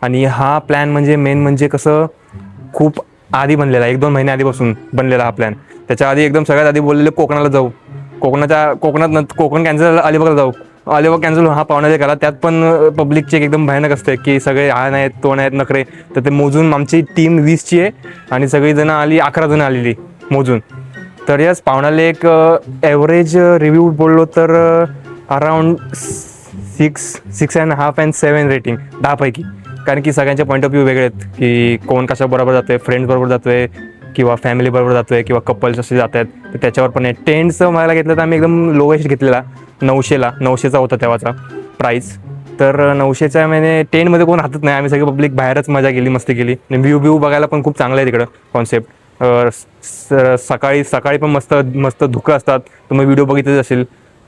आणि हा प्लॅन म्हणजे मेन म्हणजे कसं खूप आधी बनलेला, 1-2 महिने आधीपासून बनलेला हा प्लॅन. त्याच्या आधी एकदम सगळ्यात आधी बोललेलं कोकणाला जाऊ, कोकणात कोकण कॅन्सल झालं, अलिबागला जाऊ. अलिबाग कॅन्सल, हा पाहुण्याला गेला. त्यात पण पब्लिक चेक एकदम भयानक असते की सगळे हा नाहीत तो नाहीत नखरे. तर ते मोजून आमची टीम 20ची आहे आणि सगळी जण आली, 11 जण आलेली मोजून. तर यस, पाहुण्याला एक ॲव्हरेज रिव्ह्यू बोललो तर अराउंड 6.5 अँड 7 रेटिंग 10पैकी. कारण की सगळ्यांचे पॉईंट ऑफ व्ह्यू वेगळे आहेत की कोण कशाबरोबर जातोय, फ्रेंड्स बरोबर जातोय किंवा फॅमिली बरोबर जातोय किंवा कपल्स असे जात आहेत. तर त्याच्यावर पण आहे. टेंटचं मला घेतलं तर आम्ही एकदम लोएस्ट घेतलेला, 900चा होता तेव्हाचा प्राईस. तर 900च्या म्हणजे टेंटमध्ये कोण राहतच नाही, आम्ही सगळी पब्लिक बाहेरच मजा केली, मस्ती केली. व्ह्यू बघायला पण खूप चांगलं आहे तिकडं कॉन्सेप्ट. सकाळी पण मस्त मस्त धुकं असतात, तुम्ही व्हिडिओ बघितलेच असेल.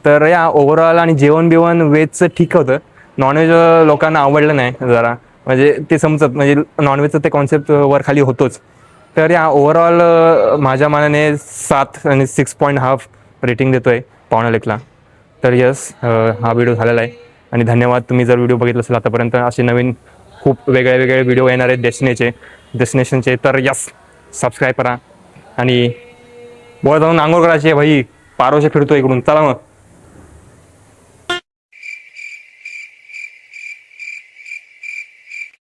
तर या ओव्हरऑल आणि जेवण बिवण व्हेजचं ठीक होतं. नॉनव्हेज लोकांना आवडलं नाही जरा, म्हणजे ते समजत, म्हणजे नॉनव्हेजचं ते कॉन्सेप्ट वर खाली होतोच. तर या ओव्हरऑल माझ्या मनाने 7 आणि 6.5 रेटिंग देतो आहे पावणा लेकला. तर यस, हा व्हिडिओ झालेला आहे आणि धन्यवाद. तुम्ही जर व्हिडिओ बघितला असेल आतापर्यंत, असे नवीन खूप वेगळे व्हिडिओ येणार आहेत डेस्टिनेशनचे. तर यस, सबस्क्राईब करा आणि वर जाऊन आंघोळ करायची आहे भाई, पारोशे फिरतो इकडून. चला मग.